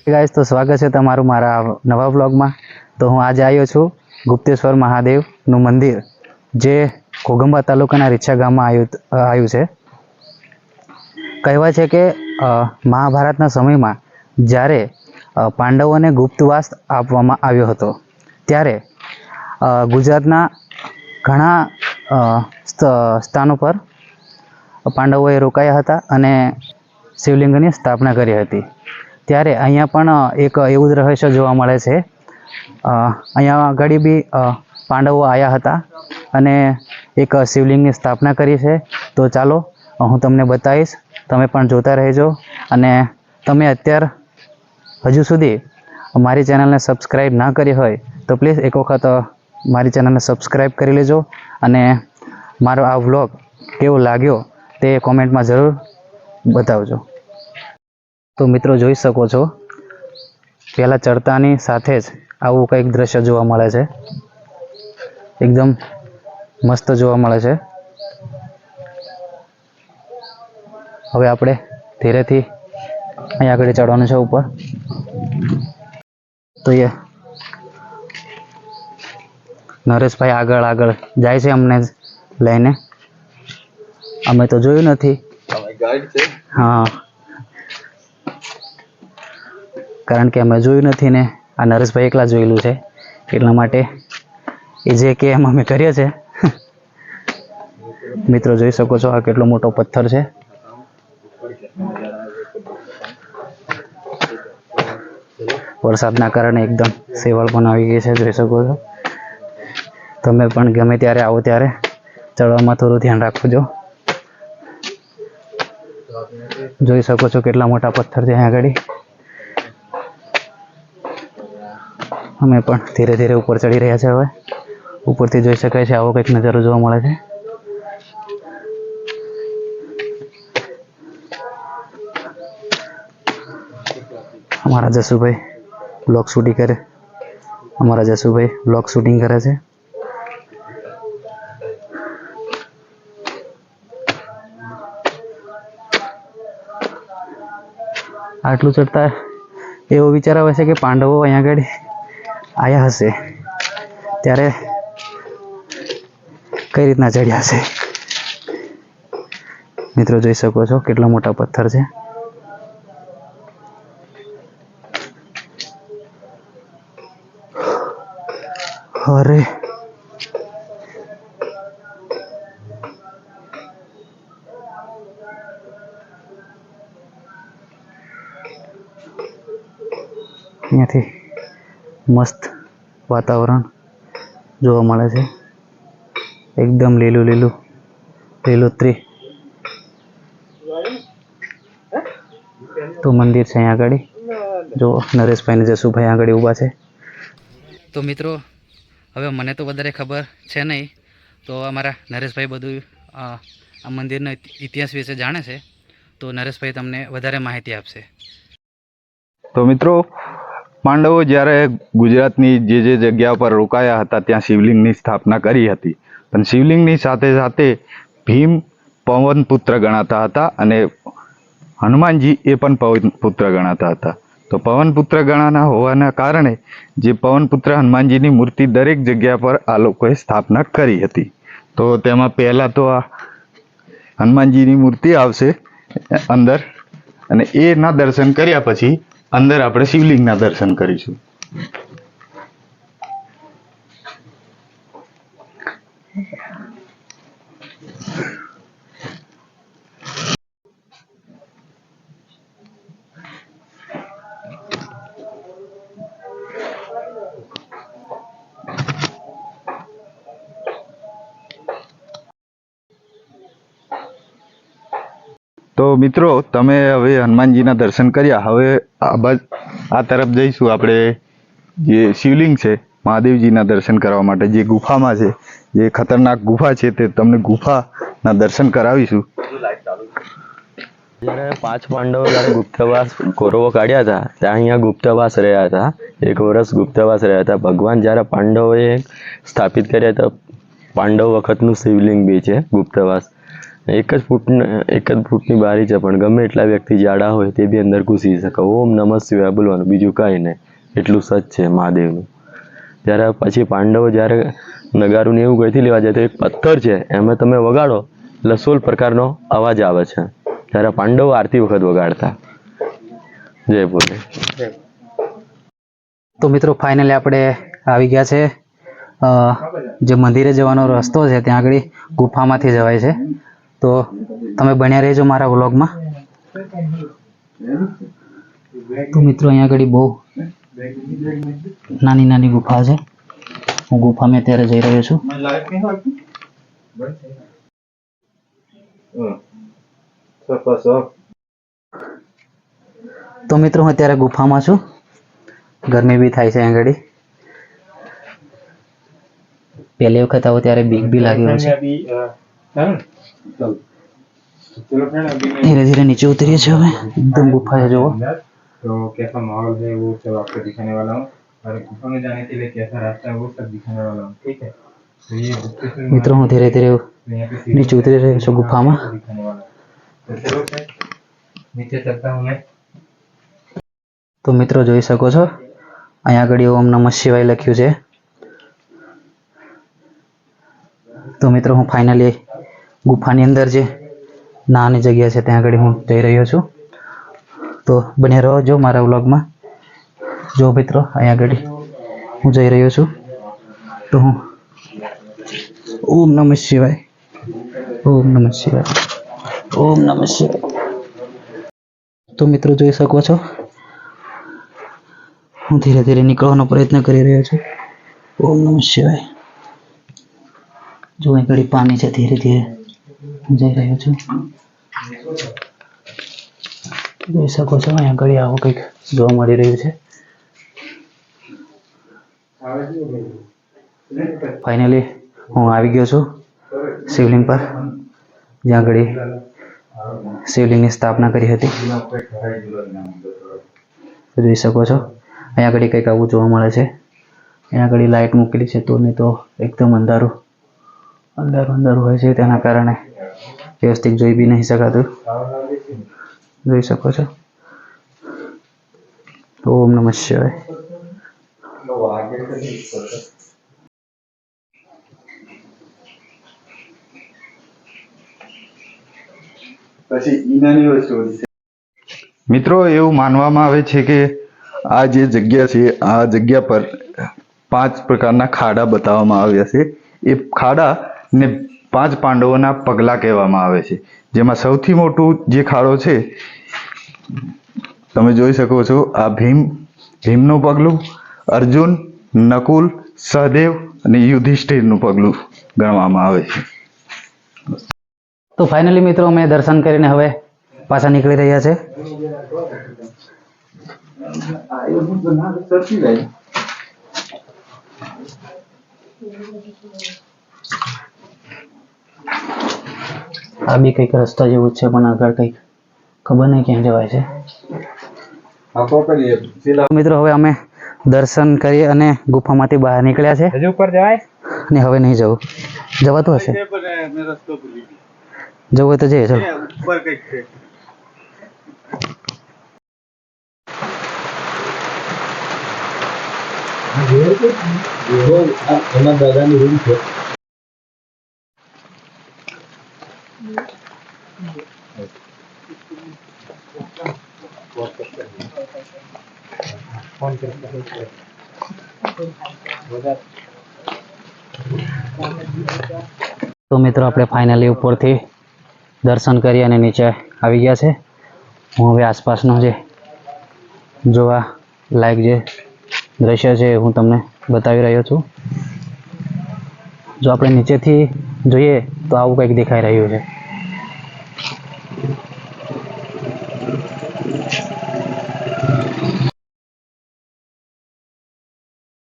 Guys तो स्वागत है तमारू मारा नवा व्लॉग में। तो हूँ आज आयो छूँ गुप्तेश्वर महादेव नु मंदिर जे घोगंबा तालुकाना રીછા ગામમાં आयु है। कहेवाय छे के महाभारतना समयमां ज्यारे पांडवोने गुप्तवास आपवामां आव्यो हतो त्यारे गुजरातना घणा स्थानों पर पांडवोए रोकाया हता अने शिवलिंगनी स्थापना करी हती। त्यारे अहींया पण एक एवुं ज रहस्य जोवा मळे छे। अहींया आगळ बी पांडवो आया हता अने एक शिवलिंगनी स्थापना करी छे। तो चालो हूँ तमने बतावीश, तमे पण जोता रहेजो। अने तमे अत्यार हजू सुधी मारी चेनलने सब्सक्राइब ना करी होय तो प्लीज एक वखत मारी चेनलने सब्सक्राइब करी लेजो अने मारो आ व्लॉग केवो लाग्यो ते कॉमेंट में जरूर बतावजो। तो मित्रों जोई शको छो पहला चढ़तानी साथे ज आवुं कंईक दृश्य जोवा मळे छे। एकदम मस्त जोवा मळे छे। हवे आपणे धीरेथी अहीं आगळ चढ़वानुं छे उपर। तो ये नरेश भाई आगळ आगळ जाय छे अमने लईने। अमे तो जोयुं नथी। हाँ, कारण के अमे जोयुं नथी ने आ नरेश भाई एकला जोयेलुं छे એટલા માટે એ જે કે એમ અમે કરીએ છે। મિત્રો જોઈ શકો છો આ કેટલો મોટો પથ્થર છે। વરસાદના કારણે એકદમ સેવળ પણ આવી ગઈ છે, જોઈ શકો છો। તમે પણ ગમે ત્યારે આવો ત્યારે ચડવામાં થોડું ધ્યાન રાખજો। જોઈ શકો છો કેટલા મોટા પથ્થર છે અહીંયા આગળ। અમે પણ ધીરે ધીરે ઉપર ચડી રહ્યા છે। હવે ઉપરથી જોઈ શકાય છે આવો કંઈક નજારો જોવા મળે છે। हमारा जसुभाई ब्लॉग शूटिंग करे, हमारा जसुभाई ब्लॉग शूटिंग करे छे। आटलू चढ़ता एवो विचार आवे छे के पांडवो अहीं आगळ आया हशे त्यारे कई रीतना चढ़्या हशे। मित्रों जोई शको छो केटला मोटा पत्थर छे। अरे अहींयाथी मस्त वातावरण जोवा मळे छे। एकदम लीलू लीलू लीलोतरी। तो मंदिर छे अहीं आगळ जो नरेश भाई ने जसुभाई आगळ ऊभा छे। तो मित्रों हवे मने तो वधारे खबर छे नहीं, तो अमारा नरेश भाई बधुं आ मंदिरना इतिहास विषे जाणे छे। तो नरेश भाई तमने वधारे माहिती आपशे। तो मित्रों पांडवो ज्यारे गुजरातनी जे जग्या पर रोकाया हता त्यां शिवलिंगनी स्थापना करी हती, पण शिवलिंगनी साथे साथे भीम पवनपुत्र गणाता हता अने हनुमानजी ए पण पवनपुत्र गणाता हता। तो पवनपुत्र गणाना होवाना कारणे जे पवनपुत्र हनुमानजीनी मूर्ति दरेक जग्या पर आ लोकोए स्थापना करी हती। तो तेमां पहेला तो आ हनुमानजीनी मूर्ति आवशे अंदर अने ए ना दर्शन कर्या पछी अंदर आपणे शिवलिंगना दर्शन करीशुं। तो मित्रों तमे हवे हनुमानजीना दर्शन कर्या। हवे आ तरफ जईशुं आपणे जे शिवलिंग छे महादेवजीना दर्शन करवा माटे। जे गुफामां छे, जे खतरनाक गुफा छे ते तमने गुफाना दर्शन करावीशुं। જ્યારે 5 પાંડવો જ્યારે ગુપ્તવાસ કૌરવો કાઢ્યા હતા ત્યાં અહીંયા ગુપ્તવાસ રહ્યા હતા। 1 વર્ષ ગુપ્તવાસ રહ્યા હતા। ભગવાન જ્યારે પાંડવોએ સ્થાપિત કર્યા હતા પાંડવ વખતનું શિવલિંગ બી છે ગુપ્તવાસ। એક જ ફૂટની બારી છે, પણ ગમે એટલા વ્યક્તિ જાડા હોય તે બી અંદર ઘૂસી શકે. ઓમ નમઃ શિવાય બોલવાનું, બીજું કાંઈ નહીં. એટલું સચ છે મહાદેવનું. ત્યારે પછી પાંડવો જ્યારે નગારું ને એવું ગઈથી લેવા જાય તો એક પથ્થર છે એમાં તમે વગાડો એટલે 16 પ્રકારનો અવાજ આવે છે. ત્યારે પાંડવો આરતી વખત વગાડતા. જય ભોલે. તો મિત્રો ફાઇનલી આપણે આવી ગયા છે જે મંદિરે જવાનો રસ્તો છે, ત્યાં આગળ ગુફામાંથી જવાય છે. તો તમે બન્યા રહેજો મારા વ્લોગમાં. તો મિત્રો અહીંયા આગળ બહુ નાની નાની ગુફા છે. હું ગુફામાં અત્યારે જઈ રહ્યો છું. તો મિત્રો હું અત્યારે ગુફામાં છું. ગરમી બી થાય છે અહીંયા આગળ. પહેલી વખત આવો ત્યારે બીક બી લાગી હોય છે. धीरे धीरे नीचे उतरिए छे हमें. एकदम गुफा है जो तो कैसा माहौल है वो सब आपको दिखाने वाला हूँ, और गुफा में जाने के लिए कैसा रास्ता है वो सब दिखाने वाला हूँ. ठीक है, तो ये गुप्तेश्वर मित्रों હું ધીરે ધીરે यहाँ पे નીચે ઉતરી રહ્યો છું ગુફામાં. दिखाने वाला हूँ. तो चलो फिर नीचे चलता हूँ मैं. તો મિત્રો જોઈ શકો છો અહીંયા આગળ ઓમ નમઃ શિવાય લખ્યું છે. તો મિત્રો હું ફાઇનલી ગુફાની અંદર જે નાની જગ્યા છે ત્યાં આગળ હું જઈ રહ્યો છું. તો બને રહો જો મારા વ્લોગમાં. જો મિત્રો અહીંયા આગળ હું જઈ રહ્યો છું. તો હું ઓમ નમઃ શિવાય, ઓમ નમઃ શિવાય, ઓમ નમઃ શિવાય. તો મિત્રો જોઈ શકો છો હું ધીરે ધીરે નીકળવાનો પ્રયત્ન કરી રહ્યો છું. ઓમ નમઃ શિવાય. જો અહીં ઘડી પાણી છે, ધીરે ધીરે હું જઈ રહ્યો છું. જોઈ શકો છો અહીંયા ઘડી આવું કંઈક જોવા મળી રહ્યું છે. ફાઇનલી હું આવી ગયો છું શિવલિંગ પર, જ્યાં ઘડી શિવલિંગની સ્થાપના કરી હતી. તો જોઈ શકો છો અહીંયા ઘડી કંઈક આવું જોવા મળે છે. અહીંયા ઘડી લાઇટ મૂકેલી છે, તો નહીં તો એકદમ અંધારું અંધારું હોય છે, તેના કારણે વ્યવસ્થિત જોઈ બી નહીં શકાતું. જોઈ શકો છો. ઓમ નમઃ શિવાય. મિત્રો એવું માનવામાં આવે છે કે આ જે જગ્યા છે, આ જગ્યા પર 5 પ્રકારના ખાડા બતાવવામાં આવ્યા છે. એ ખાડા ને 5 પાંડવોના પગલા કહેવામાં આવે છે. જેમાં સૌથી મોટું જે ખાડો છે તમે જોઈ શકો છો, આ ભીમનું પગલું, અર્જુન, નકુલ, સહદેવ અને યુધિષ્ઠિરનું પગલું ગણવામાં આવે છે. તો ફાઇનલી મિત્રો અમે દર્શન કરીને હવે પાછા નીકળી રહ્યા છે. આ બી કંઈક રસ્તા જેવું જ છે, પણ આગળ કંઈક ખબર નહીં ક્યાં જવાય છે. મિત્રો હવે અમે દર્શન કરી અને ગુફામાંથી બહાર નીકળ્યા છે. હજુ ઉપર જવાય અને હવે નહીં જવું. જવાતું હશે? જવું હોય તો જઈએ. ચલો. ઉપર કઈક છે. એમાં દાદાની રૂમ છે. તો મિત્રો આપણે ફાઇનલી ઉપરથી દર્શન કરી અને નીચે આવી ગયા છે. હું હવે આસપાસનો જે જોવા લાયક જે દ્રશ્ય છે હું તમને બતાવી રહ્યો છું. જો આપણે નીચેથી જોઈએ તો આવું કંઈક દેખાઈ રહ્યું છે.